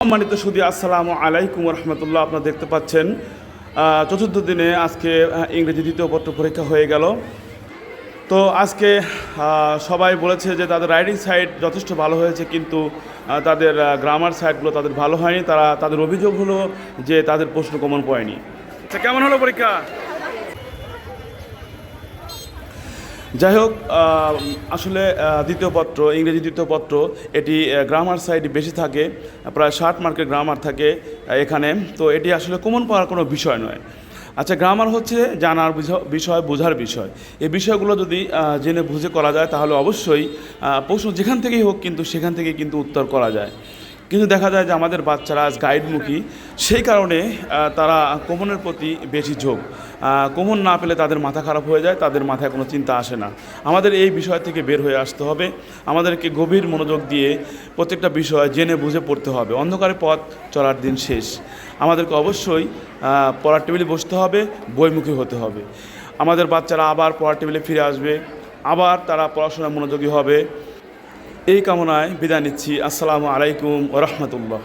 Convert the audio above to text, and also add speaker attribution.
Speaker 1: সম্মানিত সুধী, আসসালামু আলাইকুম রহমতুল্লাহ। আপনারা দেখতে পাচ্ছেন চতুর্থ দিনে আজকে ইংরেজি দ্বিতীয় পত্র পরীক্ষা হয়ে গেল। তো আজকে সবাই বলেছে যে তাদের রাইটিং সাইড যথেষ্ট ভালো হয়েছে, কিন্তু তাদের গ্রামার সাইডগুলো তাদের ভালো হয়নি। তাদের অভিযোগ হলো যে তাদের প্রশ্ন কমন পড়েনি। আচ্ছা, কেমন হলো পরীক্ষা? যাই হোক, আসলে দ্বিতীয় পত্র, ইংরেজি দ্বিতীয় পত্র, এটি গ্রামার সাইড বেশি থাকে, প্রায় 60 মার্কের গ্রামার থাকে এখানে। তো এটি আসলে কমন পাওয়ার কোনো বিষয় নয়। আচ্ছা, গ্রামার হচ্ছে জানার বিষয়, বোঝার বিষয়। এই বিষয়গুলো যদি জেনে বুঝে করা যায় তাহলে অবশ্যই প্রশ্ন যেখান থেকেই হোক কিন্তু সেখান থেকে কিন্তু উত্তর করা যায়। কিন্তু দেখা যায় যে আমাদের বাচ্চারা আজ গাইডমুখী, সেই কারণে তারা কমনের প্রতি বেশি ঝোঁক। কমন না পেলে তাদের মাথা খারাপ হয়ে যায়, তাদের মাথায় কোনো চিন্তা আসে না। আমাদের এই বিষয় থেকে বের হয়ে আসতে হবে। আমাদেরকে গভীর মনোযোগ দিয়ে প্রত্যেকটা বিষয় জেনে বুঝে পড়তে হবে। অন্ধকারে পথ চলার দিন শেষ। আমাদেরকে অবশ্যই পড়ার টেবিলে বসতে হবে, বইমুখী হতে হবে। আমাদের বাচ্চারা আবার পড়ার টেবিলে ফিরে আসবে, আবার তারা পড়াশোনায় মনোযোগী হবে। এই কামনায় বিদায় নিচ্ছি। আসসালামু আলাইকুম ওয়া রাহমাতুল্লাহ।